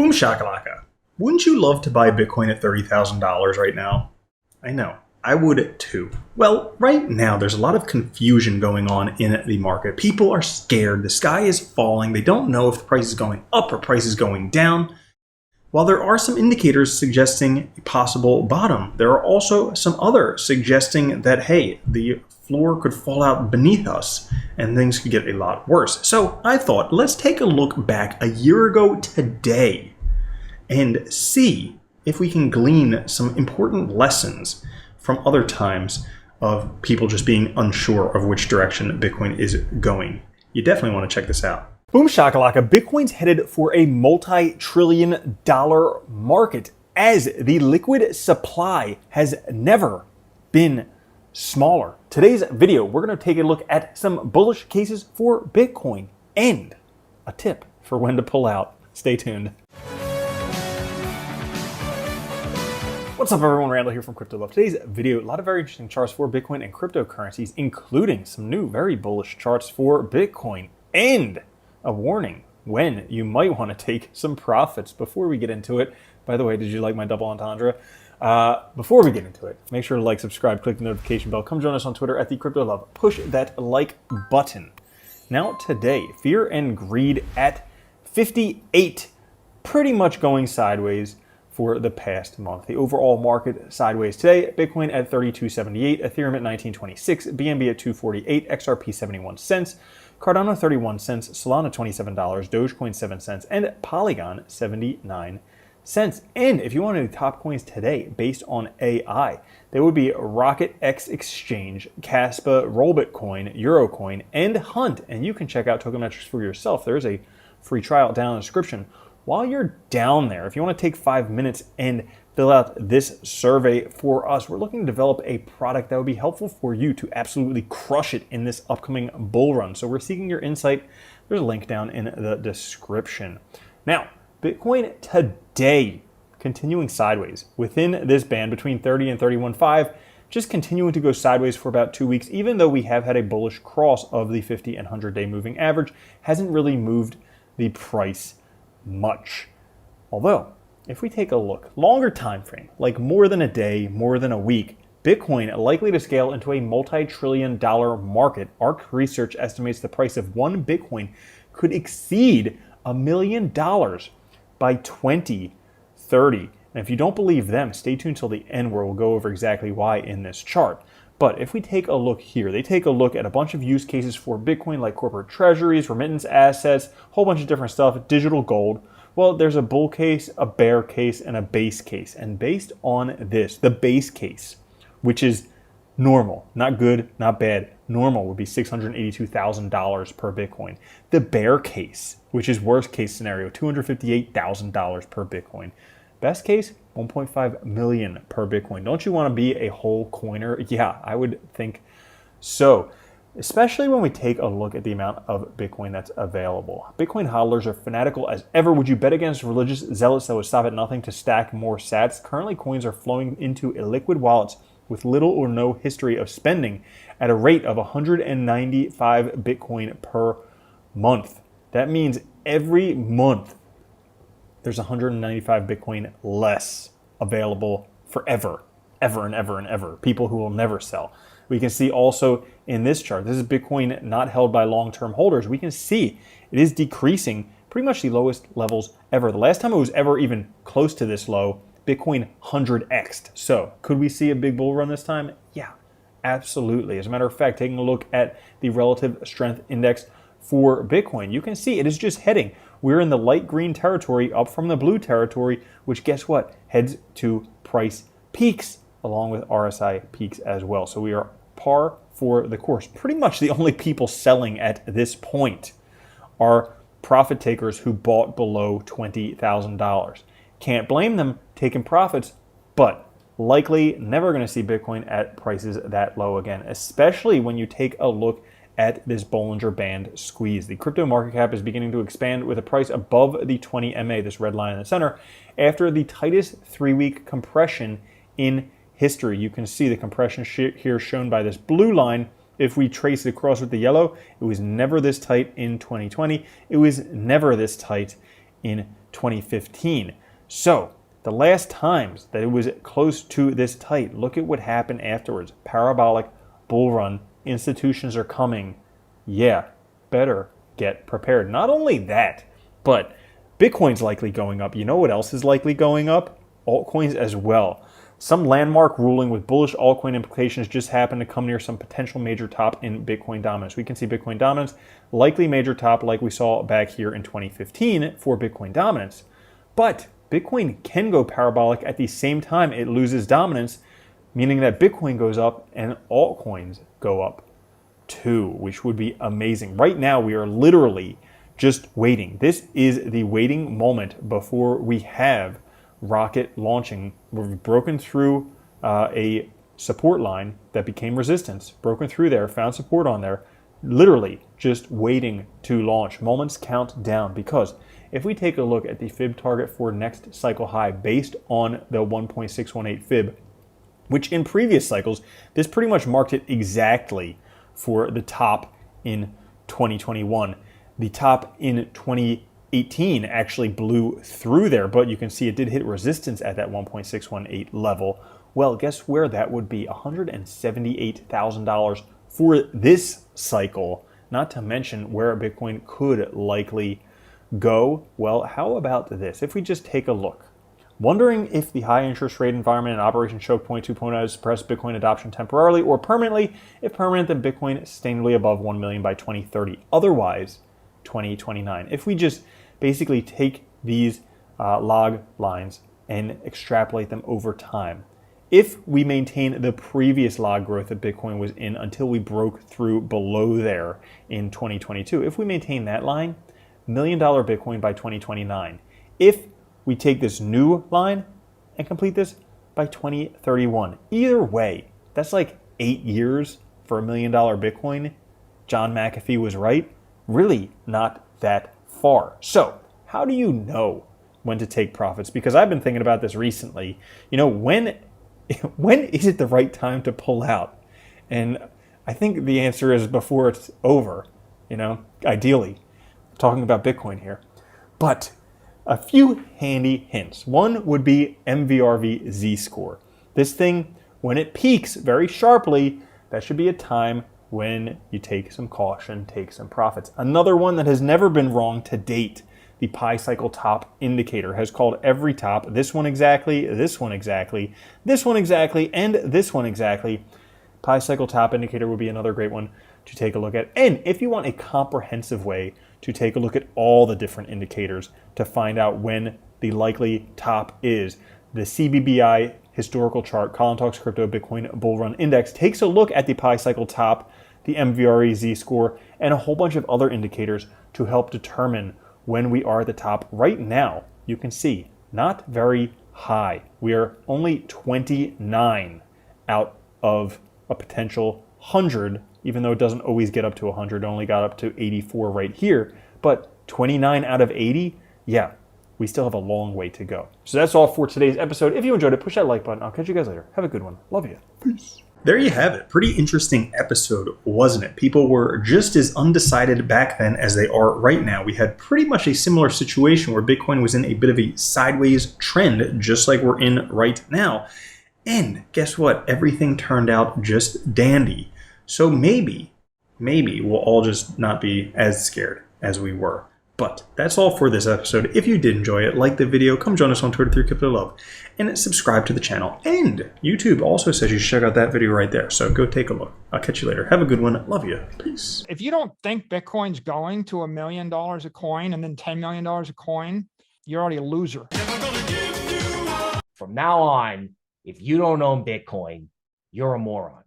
Boom shakalaka. Wouldn't you love to buy Bitcoin at $30,000 right now? I know. I would too. Well, right now there's a lot of confusion going on in the market. People are scared. The sky is falling. They don't know if the price is going up or price is going down. While there are some indicators suggesting a possible bottom, there are also some other suggesting that, hey, the floor could fall out beneath us and things could get a lot worse. So I thought, let's take a look back a year ago today and see if we can glean some important lessons from other times of people just being unsure of which direction Bitcoin is going. You definitely want to check this out. Boom shakalaka, Bitcoin's headed for a multi-trillion dollar market as the liquid supply has never been smaller. Today's video, we're going to take a look at some bullish cases for Bitcoin and a tip for when to pull out. Stay tuned. What's up everyone, Randall here from Crypto Love. Today's video, a lot of very interesting charts for Bitcoin and cryptocurrencies, including some new very bullish charts for Bitcoin and a warning when you might want to take some profits. Before we get into it, by the way, did you like my double entendre? Before we get into it, make sure to like, subscribe, click the notification bell. Come join us on Twitter at @TheCryptoLove. Push that like button. Now today, fear and greed at 58, pretty much going sideways for the past month. The overall market sideways today, Bitcoin at 32.78, Ethereum at 19.26, BNB at 2.48, XRP 71 cents, Cardano 31 cents, Solana $27, Dogecoin 7 cents, and Polygon 79 cents. And if you want any top coins today based on AI, they would be Rocket X Exchange, Caspa, Rollbitcoin, Eurocoin, and Hunt. And you can check out Tokenmetrics for yourself. There's a free trial down in the description. While you're down there, if you want to take 5 minutes and fill out this survey for us, we're looking to develop a product that would be helpful for you to absolutely crush it in this upcoming bull run. So we're seeking your insight. There's a link down in the description. Now, Bitcoin today, continuing sideways within this band between 30 and 31.5, just continuing to go sideways for about 2 weeks, even though we have had a bullish cross of the 50 and 100-day moving average, hasn't really moved the price much. Although, if we take a look, longer time frame, like more than a day, more than a week, Bitcoin likely to scale into a multi-trillion dollar market. ARK Research estimates the price of one Bitcoin could exceed $1 million by 2030. And if you don't believe them, stay tuned till the end where we'll go over exactly why in this chart. But if we take a look here, they take a look at a bunch of use cases for Bitcoin like corporate treasuries, remittance assets, a whole bunch of different stuff, digital gold. Well, there's a bull case, a bear case, and a base case. And based on this, the base case, which is normal, not good, not bad, normal would be $682,000 per Bitcoin. The bear case, which is worst case scenario, $258,000 per Bitcoin. Best case, 1.5 million per Bitcoin. Don't you want to be a whole coiner? Yeah, I would think so. Especially when we take a look at the amount of Bitcoin that's available. Bitcoin hodlers are fanatical as ever. Would you bet against religious zealots that would stop at nothing to stack more sats? Currently, coins are flowing into illiquid wallets with little or no history of spending at a rate of 195 Bitcoin per month. That means every month there's 195 Bitcoin less available forever, ever and ever and ever. People who will never sell. We can see also in this chart, this is Bitcoin not held by long-term holders. We can see it is decreasing pretty much the lowest levels ever. The last time it was ever even close to this low, Bitcoin 100x'd. So could we see a big bull run this time? Yeah, absolutely. As a matter of fact, taking a look at the relative strength index for Bitcoin, you can see it is just heading. We're in the light green territory up from the blue territory, which guess what? Heads to price peaks along with RSI peaks as well. So we are par for the course. Pretty much the only people selling at this point are profit takers who bought below $20,000. Can't blame them taking profits, but likely never going to see Bitcoin at prices that low again, especially when you take a look at this Bollinger Band squeeze. The crypto market cap is beginning to expand with a price above the 20 MA, this red line in the center, after the tightest 3-week compression in history. You can see the compression here shown by this blue line. If we trace it across with the yellow, it was never this tight in 2020. It was never this tight in 2015. So the last times that it was close to this tight, look at what happened afterwards. Parabolic bull run. Institutions are coming. Yeah, better get prepared. Not only that, but Bitcoin's likely going up. You know what else is likely going up? Altcoins as well. Some landmark ruling with bullish altcoin implications just happened to come near some potential major top in Bitcoin dominance. We can see Bitcoin dominance, likely major top like we saw back here in 2015 for Bitcoin dominance. But Bitcoin can go parabolic at the same time it loses dominance, meaning that Bitcoin goes up and altcoins go up too, which would be amazing. Right now, we are literally just waiting. This is the waiting moment before we have rocket launching. We've broken through a support line that became resistance, broken through there, found support on there, literally just waiting to launch. Moments count down, because if we take a look at the fib target for next cycle high based on the 1.618 fib, which in previous cycles, this pretty much marked it exactly for the top in 2021. The top in 2018 actually blew through there, but you can see it did hit resistance at that 1.618 level. Well, guess where that would be? $178,000 for this cycle, not to mention where Bitcoin could likely go. Well, how about this? If we just take a look, wondering if the high interest rate environment and Operation Choke Point 2.0 has suppressed Bitcoin adoption temporarily or permanently. If permanent, then Bitcoin sustainably above 1 million by 2030. Otherwise, 2029. If we just basically take these log lines and extrapolate them over time, if we maintain the previous log growth that Bitcoin was in until we broke through below there in 2022, if we maintain that line, $1 million Bitcoin by 2029. If we take this new line and complete this by 2031. Either way, that's like 8 years for $1 million Bitcoin. John McAfee was right. Really not that far. So how do you know when to take profits? Because I've been thinking about this recently. You know, when is it the right time to pull out? And I think the answer is before it's over, you know, ideally. I'm talking about Bitcoin here. But a few handy hints. One would be MVRV Z-score. This thing, when it peaks very sharply, that should be a time when you take some caution, take some profits. Another one that has never been wrong to date, the Pi Cycle Top Indicator, has called every top, this one exactly, this one exactly, this one exactly, and this one exactly. Pi Cycle Top Indicator would be another great one to take a look at. And if you want a comprehensive way to take a look at all the different indicators to find out when the likely top is, the CBBI historical chart, Colin Talks Crypto Bitcoin Bull Run Index, takes a look at the Pi Cycle Top, the MVRE Z-score, and a whole bunch of other indicators to help determine when we are at the top. Right now, you can see, not very high. We are only 29 out of a potential 100, even though it doesn't always get up to 100, it only got up to 84 right here. But 29 out of 80, yeah, we still have a long way to go. So that's all for today's episode. If you enjoyed it, push that like button. I'll catch you guys later. Have a good one. Love you. Peace. There you have it. Pretty interesting episode, wasn't it? People were just as undecided back then as they are right now. We had pretty much a similar situation where Bitcoin was in a bit of a sideways trend, just like we're in right now. And guess what? Everything turned out just dandy. So maybe we'll all just not be as scared as we were. But that's all for this episode. If you did enjoy it, like the video, come join us on Twitter through Crypto Love, and subscribe to the channel. And YouTube also says you should check out that video right there. So go take a look. I'll catch you later. Have a good one. Love you. Peace. If you don't think Bitcoin's going to $1 million a coin and then $10 million a coin, you're already a loser. From now on, if you don't own Bitcoin, you're a moron.